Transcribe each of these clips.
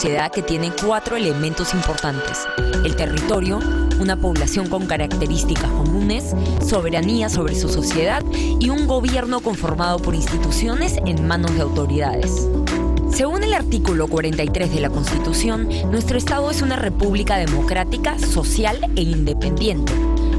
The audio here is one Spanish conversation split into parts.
sociedad que tiene 4 elementos importantes: el territorio, una población con características comunes, soberanía sobre su sociedad y un gobierno conformado por instituciones en manos de autoridades. Según el artículo 43 de la Constitución, nuestro Estado es una república democrática, social e independiente.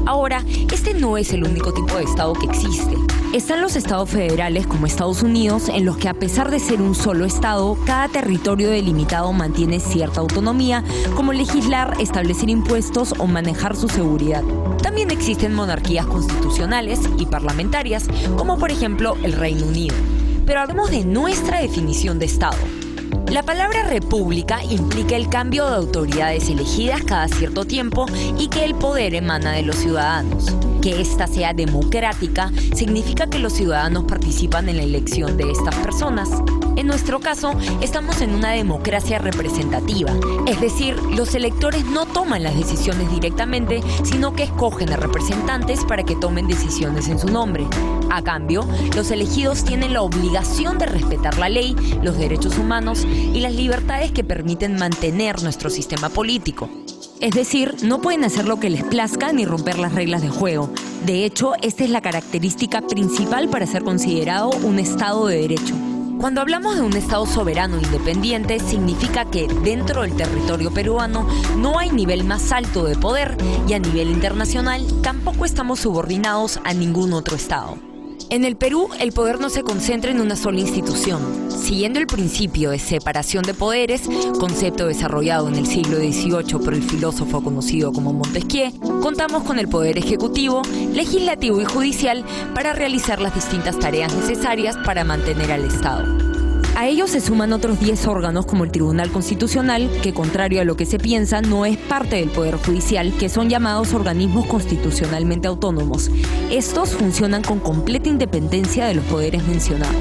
Ahora, este no es el único tipo de Estado que existe. Están los estados federales como Estados Unidos, en los que a pesar de ser un solo Estado, cada territorio delimitado mantiene cierta autonomía, como legislar, establecer impuestos o manejar su seguridad. También existen monarquías constitucionales y parlamentarias, como por ejemplo el Reino Unido. Pero hablemos de nuestra definición de Estado. La palabra república implica el cambio de autoridades elegidas cada cierto tiempo y que el poder emana de los ciudadanos. Que ésta sea democrática significa que los ciudadanos participan en la elección de estas personas. En nuestro caso, estamos en una democracia representativa, es decir, los electores no toman las decisiones directamente, sino que escogen a representantes para que tomen decisiones en su nombre. A cambio, los elegidos tienen la obligación de respetar la ley, los derechos humanos y las libertades que permiten mantener nuestro sistema político. Es decir, no pueden hacer lo que les plazca ni romper las reglas de juego. De hecho, esta es la característica principal para ser considerado un Estado de derecho. Cuando hablamos de un Estado soberano e independiente, significa que dentro del territorio peruano no hay nivel más alto de poder y a nivel internacional tampoco estamos subordinados a ningún otro Estado. En el Perú, el poder no se concentra en una sola institución. Siguiendo el principio de separación de poderes, concepto desarrollado en el siglo XVIII por el filósofo conocido como Montesquieu, contamos con el poder ejecutivo, legislativo y judicial para realizar las distintas tareas necesarias para mantener al Estado. A ellos se suman otros 10 órganos como el Tribunal Constitucional, que contrario a lo que se piensa, no es parte del Poder Judicial, que son llamados organismos constitucionalmente autónomos. Estos funcionan con completa independencia de los poderes mencionados.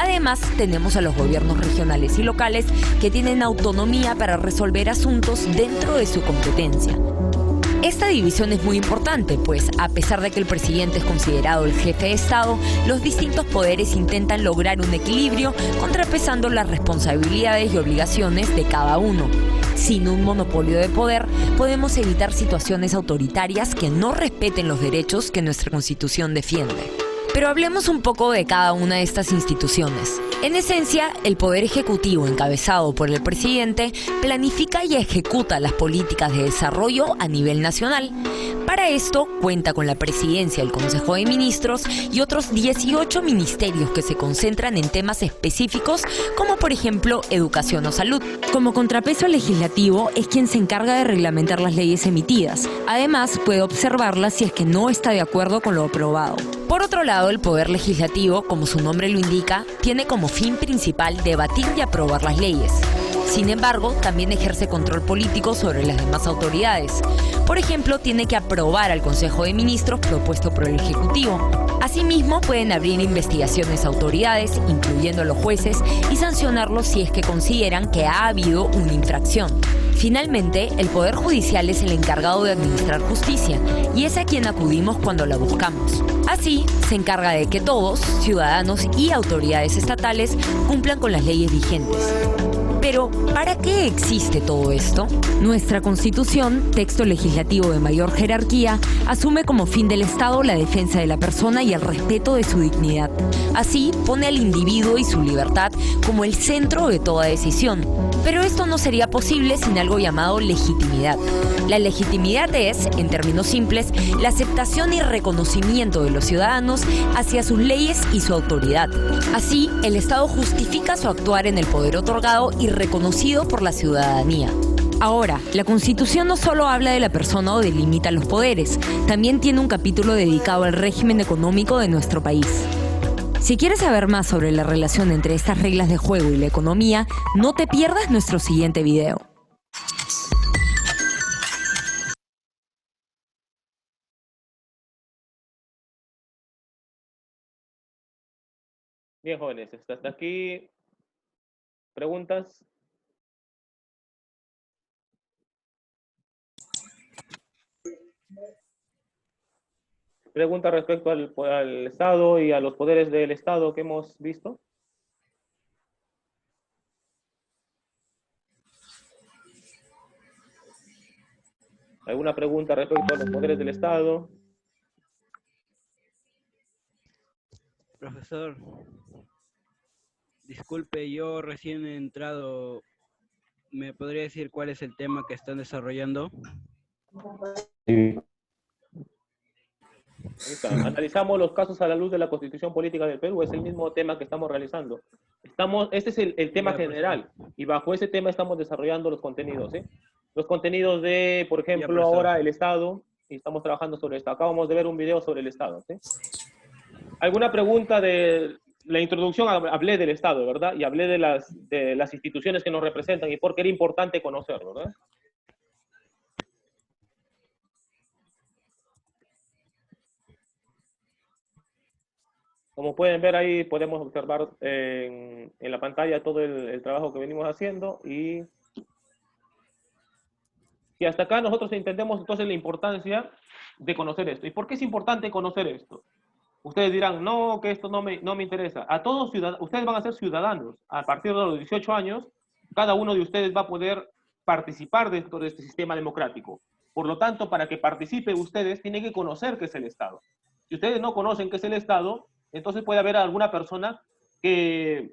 Además, tenemos a los gobiernos regionales y locales que tienen autonomía para resolver asuntos dentro de su competencia. Esta división es muy importante, pues a pesar de que el presidente es considerado el jefe de Estado, los distintos poderes intentan lograr un equilibrio contrapesando las responsabilidades y obligaciones de cada uno. Sin un monopolio de poder, podemos evitar situaciones autoritarias que no respeten los derechos que nuestra Constitución defiende. Pero hablemos un poco de cada una de estas instituciones. En esencia, el Poder Ejecutivo, encabezado por el presidente, planifica y ejecuta las políticas de desarrollo a nivel nacional. Para esto, cuenta con la presidencia del Consejo de Ministros y otros 18 ministerios que se concentran en temas específicos, como por ejemplo, educación o salud. Como contrapeso legislativo, es quien se encarga de reglamentar las leyes emitidas. Además, puede observarlas si es que no está de acuerdo con lo aprobado. Por otro lado, el Poder Legislativo, como su nombre lo indica, tiene como fin principal debatir y aprobar las leyes. Sin embargo, también ejerce control político sobre las demás autoridades. Por ejemplo, tiene que aprobar al Consejo de Ministros propuesto por el Ejecutivo. Asimismo, pueden abrir investigaciones a autoridades, incluyendo a los jueces, y sancionarlos si es que consideran que ha habido una infracción. Finalmente, el Poder Judicial es el encargado de administrar justicia y es a quien acudimos cuando la buscamos. Así, se encarga de que todos, ciudadanos y autoridades estatales, cumplan con las leyes vigentes. Pero, ¿para qué existe todo esto? Nuestra Constitución, texto legislativo de mayor jerarquía, asume como fin del Estado la defensa de la persona y el respeto de su dignidad. Así, pone al individuo y su libertad como el centro de toda decisión. Pero esto no sería posible sin algo llamado legitimidad. La legitimidad es, en términos simples, la aceptación y reconocimiento de los ciudadanos hacia sus leyes y su autoridad. Así, el Estado justifica su actuar en el poder otorgado y reconocido por la ciudadanía. Ahora, la Constitución no solo habla de la persona o delimita los poderes, también tiene un capítulo dedicado al régimen económico de nuestro país. Si quieres saber más sobre la relación entre estas reglas de juego y la economía, no te pierdas nuestro siguiente video. Bien, jóvenes, hasta aquí, preguntas. Preguntas respecto al Estado y a los poderes del Estado que hemos visto. ¿Alguna pregunta respecto a los poderes del Estado? Profesor, disculpe, yo recién he entrado. ¿Me podría decir cuál es el tema que están desarrollando? Sí. Ahí está. Analizamos los casos a la luz de la Constitución Política del Perú. Es el mismo tema que estamos realizando. Este es el tema Ya, general. profesor. Y bajo ese tema estamos desarrollando los contenidos. ¿Sí? Los contenidos de, por Ya, ejemplo, profesor. ahora el Estado. Y estamos trabajando sobre esto. Acabamos de ver un video sobre el Estado. ¿Sí? ¿Alguna pregunta de la introducción? Hablé del Estado, ¿verdad? Y hablé de las instituciones que nos representan y por qué era importante conocerlo, ¿verdad? Como pueden ver ahí, podemos observar en la pantalla todo el trabajo que venimos haciendo y hasta acá nosotros entendemos entonces la importancia de conocer esto. ¿Y por qué es importante conocer esto? Ustedes dirán, no, que esto no me interesa. A todos ustedes van a ser ciudadanos. A partir de los 18 años, cada uno de ustedes va a poder participar dentro de este sistema democrático. Por lo tanto, para que participe ustedes, tienen que conocer qué es el Estado. Si ustedes no conocen qué es el Estado, entonces puede haber alguna persona que,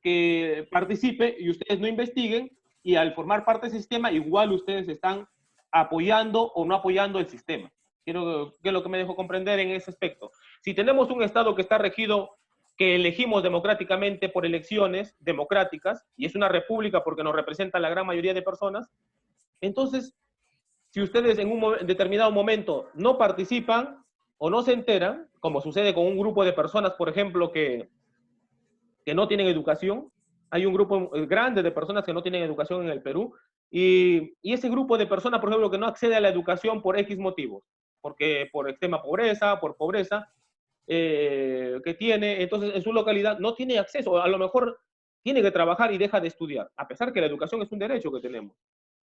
que participe y ustedes no investiguen y al formar parte del sistema, igual ustedes están apoyando o no apoyando el sistema. Quiero que es lo que me dejo comprender en ese aspecto. Si tenemos un Estado que está regido, que elegimos democráticamente por elecciones democráticas, y es una república porque nos representa la gran mayoría de personas, entonces, si ustedes en un determinado momento no participan o no se enteran, como sucede con un grupo de personas, por ejemplo, que no tienen educación, hay un grupo grande de personas que no tienen educación en el Perú, y ese grupo de personas, por ejemplo, que no accede a la educación por X motivos, porque por extrema pobreza, por pobreza que tiene, entonces en su localidad no tiene acceso, a lo mejor tiene que trabajar y deja de estudiar, a pesar que la educación es un derecho que tenemos.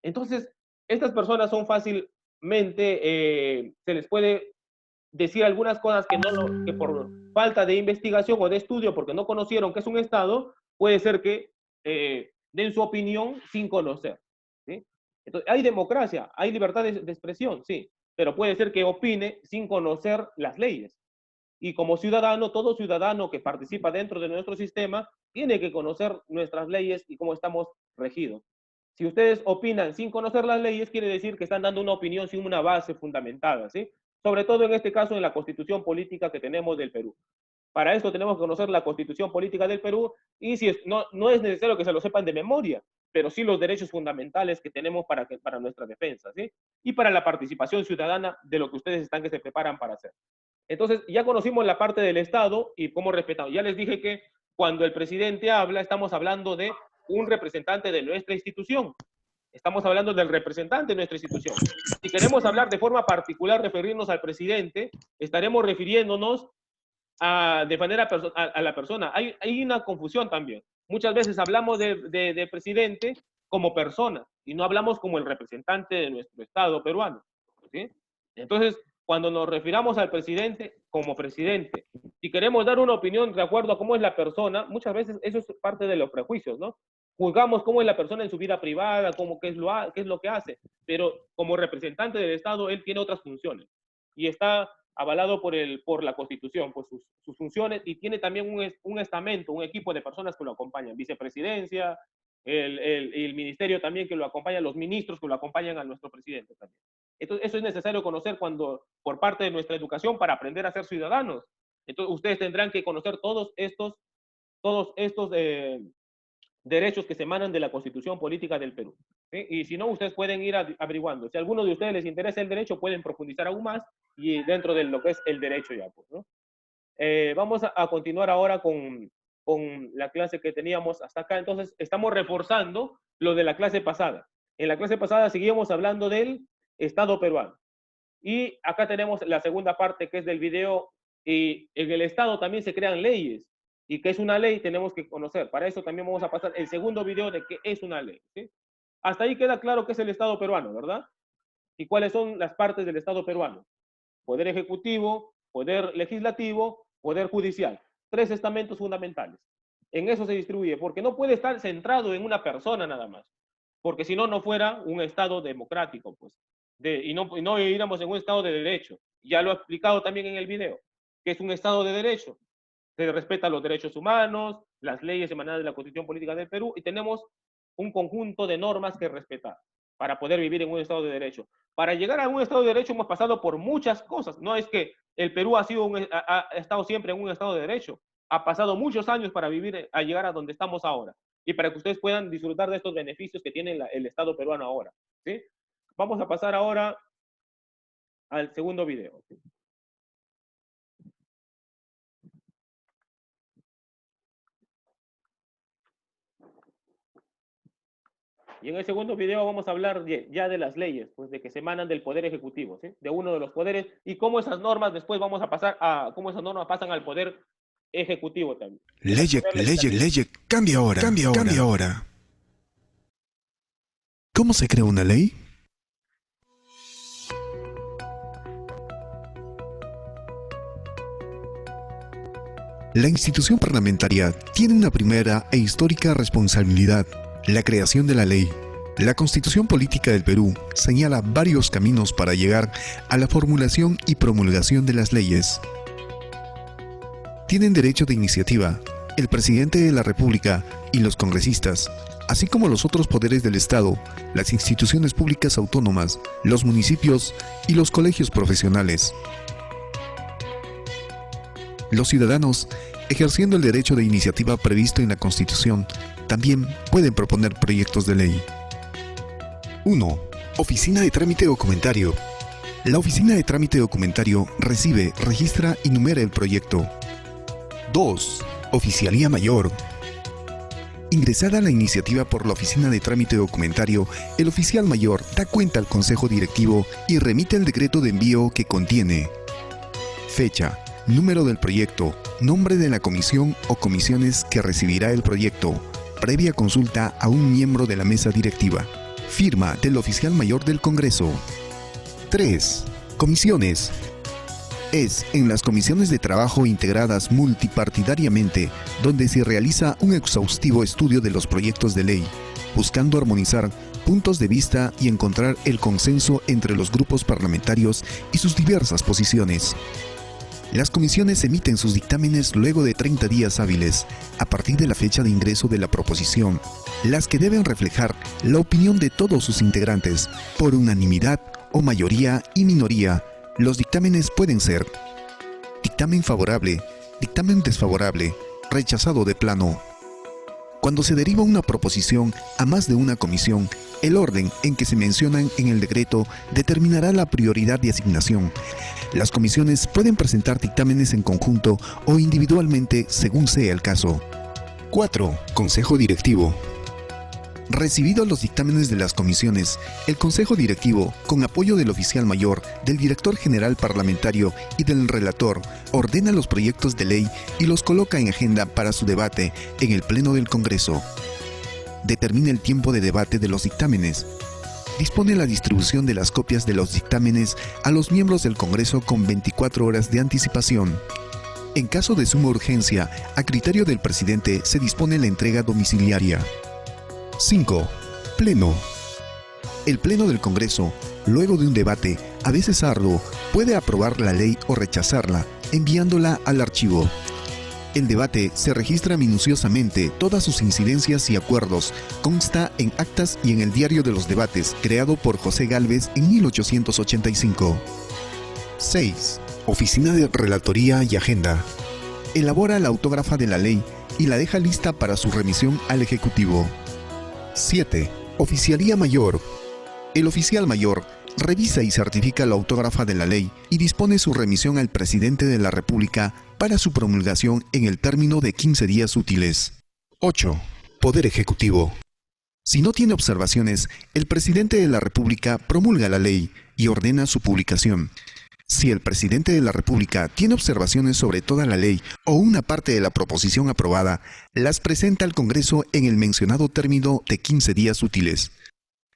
Entonces, estas personas son fácilmente, se les puede decir algunas cosas que, que por falta de investigación o de estudio, porque no conocieron que es un Estado, puede ser que den su opinión sin conocer. ¿Sí? Entonces, hay democracia, hay libertad de expresión, sí, pero puede ser que opine sin conocer las leyes. Y como ciudadano, todo ciudadano que participa dentro de nuestro sistema tiene que conocer nuestras leyes y cómo estamos regidos. Si ustedes opinan sin conocer las leyes, quiere decir que están dando una opinión sin una base fundamentada, ¿sí? Sobre todo en este caso en la constitución política que tenemos del Perú. Para esto tenemos que conocer la constitución política del Perú y si no es necesario que se lo sepan de memoria, pero sí los derechos fundamentales que tenemos para nuestra defensa, ¿sí? Y para la participación ciudadana de lo que ustedes están que se preparan para hacer. Entonces, ya conocimos la parte del Estado y cómo respetamos. Ya les dije que cuando el presidente habla, estamos hablando de un representante de nuestra institución. Estamos hablando del representante de nuestra institución. Si queremos hablar de forma particular, referirnos al presidente, estaremos refiriéndonos de manera a la persona. Hay una confusión también. Muchas veces hablamos de presidente como persona y no hablamos como el representante de nuestro Estado peruano. ¿Sí? Entonces, cuando nos refiramos al presidente como presidente, si queremos dar una opinión de acuerdo a cómo es la persona, muchas veces eso es parte de los prejuicios, ¿no? Juzgamos cómo es la persona en su vida privada, qué es lo que hace, pero como representante del Estado, él tiene otras funciones y está avalado por la Constitución, por sus funciones, y tiene también un estamento, un equipo de personas que lo acompañan, vicepresidencia, el ministerio también que lo acompaña, los ministros que lo acompañan a nuestro presidente también. Entonces, eso es necesario conocer por parte de nuestra educación para aprender a ser ciudadanos. Entonces, ustedes tendrán que conocer todos estos derechos que se emanan de la Constitución Política del Perú. ¿Sí? Y si no, ustedes pueden ir averiguando. Si a alguno de ustedes les interesa el derecho, pueden profundizar aún más y dentro de lo que es el derecho ya. Pues, ¿no? Vamos a continuar ahora con la clase que teníamos hasta acá. Entonces, estamos reforzando lo de la clase pasada. En la clase pasada seguíamos hablando del Estado peruano. Y acá tenemos la segunda parte que es del video. Y en el Estado también se crean leyes. Y qué es una ley tenemos que conocer. Para eso también vamos a pasar el segundo video de qué es una ley. ¿Sí? Hasta ahí queda claro qué es el Estado peruano, ¿verdad? Y cuáles son las partes del Estado peruano. Poder ejecutivo, poder legislativo, poder judicial. Tres estamentos fundamentales. En eso se distribuye, porque no puede estar centrado en una persona nada más. Porque si no, no fuera un Estado democrático, pues. y no viviéramos en un Estado de derecho. Ya lo he explicado también en el video, que es un Estado de derecho. Se respetan los derechos humanos, las leyes emanadas de la Constitución Política del Perú, y tenemos un conjunto de normas que respetar para poder vivir en un Estado de derecho. Para llegar a un Estado de derecho hemos pasado por muchas cosas. No es que el Perú ha estado siempre en un Estado de derecho. Ha pasado muchos años para llegar a donde estamos ahora. Y para que ustedes puedan disfrutar de estos beneficios que tiene el Estado peruano ahora. ¿Sí? Vamos a pasar ahora al segundo video. ¿Sí? Y en el segundo video vamos a hablar ya de las leyes, pues de que se emanan del Poder Ejecutivo, ¿sí? De uno de los poderes, y cómo esas normas después vamos a pasar cómo esas normas pasan al Poder Ejecutivo también. Ley, cambia ahora. ¿Cómo se crea una ley? La institución parlamentaria tiene una primera e histórica responsabilidad: la creación de la ley. La Constitución Política del Perú señala varios caminos para llegar a la formulación y promulgación de las leyes. Tienen derecho de iniciativa el presidente de la República y los congresistas, así como los otros poderes del Estado, las instituciones públicas autónomas, los municipios y los colegios profesionales. Los ciudadanos, ejerciendo el derecho de iniciativa previsto en la Constitución, también pueden proponer proyectos de ley. 1. Oficina de Trámite Documentario. La Oficina de Trámite Documentario recibe, registra y numera el proyecto. 2. Oficialía Mayor. Ingresada la iniciativa por la Oficina de Trámite Documentario, el oficial mayor da cuenta al Consejo Directivo y remite el decreto de envío que contiene fecha, número del proyecto, nombre de la comisión o comisiones que recibirá el proyecto, previa consulta a un miembro de la mesa directiva, firma del oficial mayor del Congreso. 3. Comisiones. Es en las comisiones de trabajo integradas multipartidariamente donde se realiza un exhaustivo estudio de los proyectos de ley, buscando armonizar puntos de vista y encontrar el consenso entre los grupos parlamentarios y sus diversas posiciones. Las comisiones emiten sus dictámenes luego de 30 días hábiles, a partir de la fecha de ingreso de la proposición, las que deben reflejar la opinión de todos sus integrantes, por unanimidad o mayoría y minoría. Los dictámenes pueden ser: dictamen favorable, dictamen desfavorable, rechazado de plano. Cuando se deriva una proposición a más de una comisión, el orden en que se mencionan en el decreto determinará la prioridad de asignación. Las comisiones pueden presentar dictámenes en conjunto o individualmente según sea el caso. 4. Consejo Directivo. Recibidos los dictámenes de las comisiones, el Consejo Directivo, con apoyo del oficial mayor, del director general parlamentario y del relator, ordena los proyectos de ley y los coloca en agenda para su debate en el Pleno del Congreso. Determina el tiempo de debate de los dictámenes. Dispone la distribución de las copias de los dictámenes a los miembros del Congreso con 24 horas de anticipación. En caso de suma urgencia, a criterio del presidente se dispone la entrega domiciliaria. 5. Pleno. El Pleno del Congreso, luego de un debate, a veces arduo, puede aprobar la ley o rechazarla, enviándola al archivo. El debate se registra minuciosamente, todas sus incidencias y acuerdos, consta en actas y en el Diario de los Debates, creado por José Gálvez en 1885. 6. Oficina de Relatoría y Agenda. Elabora la autógrafa de la ley y la deja lista para su remisión al Ejecutivo. 7. Oficialía Mayor. El oficial mayor revisa y certifica la autógrafa de la ley y dispone su remisión al presidente de la República para su promulgación en el término de 15 días útiles. 8. Poder Ejecutivo. Si no tiene observaciones, el presidente de la República promulga la ley y ordena su publicación. Si el presidente de la República tiene observaciones sobre toda la ley o una parte de la proposición aprobada, las presenta al Congreso en el mencionado término de 15 días útiles.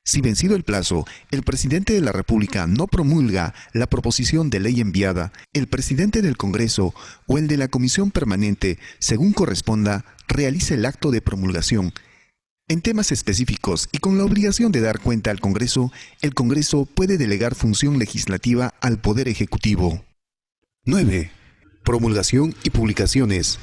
Si vencido el plazo, el presidente de la República no promulga la proposición de ley enviada, el presidente del Congreso o el de la Comisión Permanente, según corresponda, realiza el acto de promulgación. En temas específicos y con la obligación de dar cuenta al Congreso, el Congreso puede delegar función legislativa al Poder Ejecutivo. 9. Promulgación y publicaciones.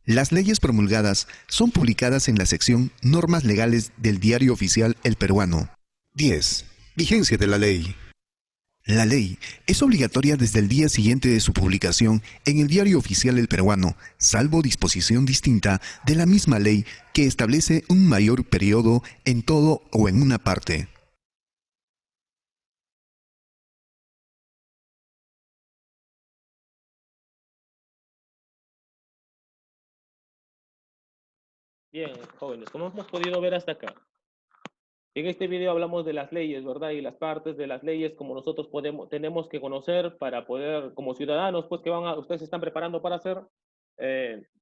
Las leyes promulgadas son publicadas en la sección Normas Legales del Diario Oficial El Peruano. 10. Vigencia de la ley. La ley es obligatoria desde el día siguiente de su publicación en el Diario Oficial El Peruano, salvo disposición distinta de la misma ley que establece un mayor periodo en todo o en una parte. Bien, jóvenes, como hemos podido ver hasta acá, en este video hablamos de las leyes, ¿verdad? Y las partes de las leyes como nosotros tenemos que conocer para poder, como ciudadanos, pues que ustedes se están preparando para hacer,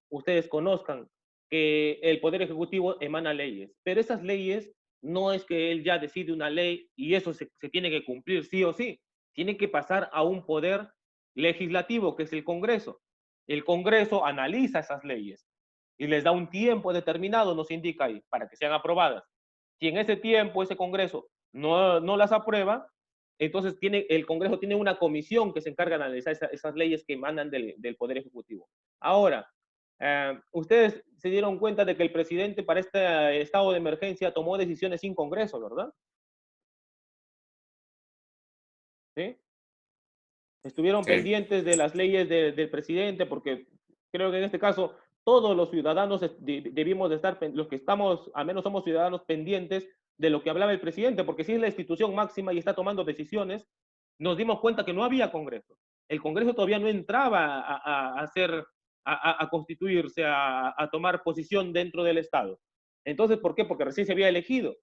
ustedes conozcan que el Poder Ejecutivo emana leyes, pero esas leyes no es que él ya decide una ley y eso se tiene que cumplir sí o sí, tiene que pasar a un poder legislativo, que es el Congreso. El Congreso analiza esas leyes y les da un tiempo determinado, nos indica ahí, para que sean aprobadas. Si en ese tiempo ese Congreso no las aprueba, entonces el Congreso tiene una comisión que se encarga de analizar esas leyes que emanan del Poder Ejecutivo. Ahora, ustedes se dieron cuenta de que el presidente para este estado de emergencia tomó decisiones sin Congreso, ¿verdad? ¿Sí? Estuvieron pendientes de las leyes del presidente porque creo que en este caso todos los ciudadanos debimos de estar, los que estamos, al menos somos ciudadanos pendientes de lo que hablaba el presidente, porque si es la institución máxima y está tomando decisiones, nos dimos cuenta que no había Congreso. El Congreso todavía no entraba a constituirse, a tomar posición dentro del Estado. Entonces, ¿por qué? Porque recién se había elegido.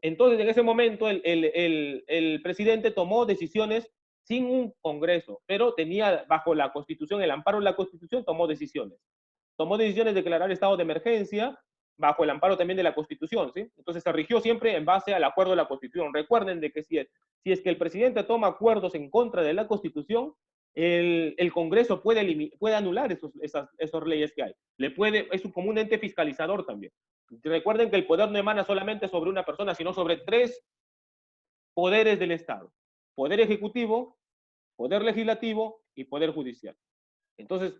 Entonces, en ese momento, el presidente tomó decisiones sin un Congreso, pero tenía bajo la Constitución, el amparo de la Constitución, tomó decisiones. Tomó decisiones de declarar estado de emergencia bajo el amparo también de la Constitución, ¿sí? Entonces se rigió siempre en base al acuerdo de la Constitución. Recuerden de que si es que el presidente toma acuerdos en contra de la Constitución, el Congreso puede anular esas leyes que hay. Es como un ente fiscalizador también. Recuerden que el poder no emana solamente sobre una persona, sino sobre 3 poderes del Estado. Poder ejecutivo, poder legislativo y poder judicial. Entonces,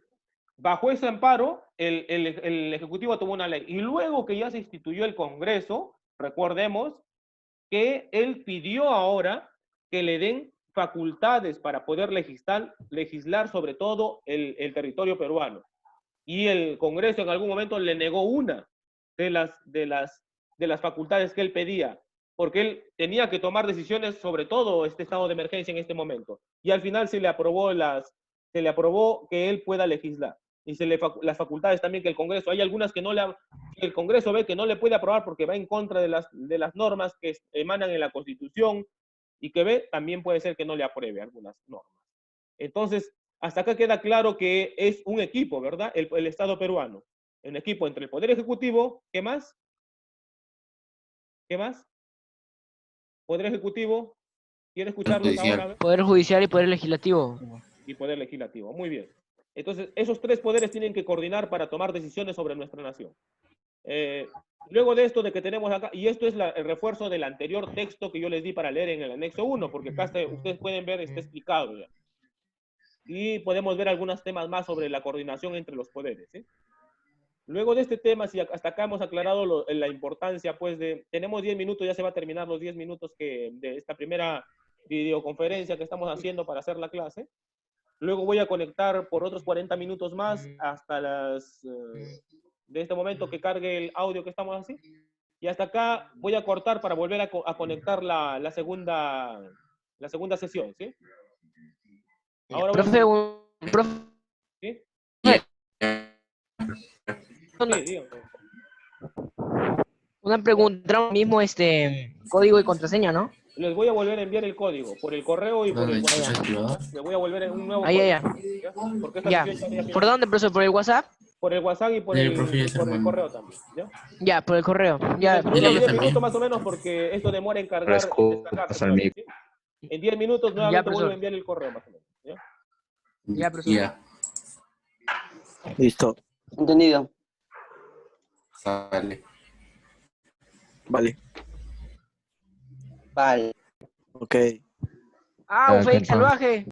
bajo ese amparo, el Ejecutivo tomó una ley. Y luego que ya se instituyó el Congreso, recordemos que él pidió ahora que le den facultades para poder legislar sobre todo el territorio peruano. Y el Congreso en algún momento le negó una de las facultades que él pedía, porque él tenía que tomar decisiones sobre todo este estado de emergencia en este momento. Y al final se le aprobó que él pueda legislar. Y las facultades también que el Congreso, hay algunas que el Congreso ve que no le puede aprobar porque va en contra de las normas que emanan en la Constitución, y que ve también puede ser que no le apruebe algunas normas. Entonces, hasta acá queda claro que es un equipo, ¿verdad? El Estado peruano. Un equipo entre el Poder Ejecutivo, ¿qué más? ¿Qué más? Poder Ejecutivo, ¿quiere escucharlos ahora? Poder Judicial y Poder Legislativo. Y Poder Legislativo, muy bien. Entonces, esos 3 poderes tienen que coordinar para tomar decisiones sobre nuestra nación. Luego de esto de que tenemos acá, y esto es el refuerzo del anterior texto que yo les di para leer en el anexo 1, porque acá ustedes pueden ver, está explicado ya. Y podemos ver algunos temas más sobre la coordinación entre los poderes, ¿sí? Luego de este tema, si hasta acá hemos aclarado la importancia, pues tenemos 10 minutos, ya se va a terminar los 10 minutos de esta primera videoconferencia que estamos haciendo para hacer la clase. Luego voy a conectar por otros 40 minutos más hasta de este momento que cargue el audio que estamos así. Y hasta acá voy a cortar para volver a conectar la segunda sesión, ¿sí? Ahora Profe, ¿Sí? una pregunta, mismo código y contraseña, ¿no? Les voy a volver a enviar el código por el correo y por el WhatsApp. Les voy a volver un nuevo código. Ya. Porque esta Ya. sesión ya ¿Por dónde, profesor? ¿Por el WhatsApp? por el WhatsApp y por el correo también. ¿Ya? Ya, por el correo. Ya. En 10 minutos más o menos, porque esto demora en cargar y descargarse. ¿Sí? En 10 minutos nuevamente profesor. vuelvo a enviar el correo más o menos. ¿Ya? Ya, profesor. Ya. Listo. Entendido. Sale. Vale. Vale. Ok. Ah, un fake Perfecto. salvaje.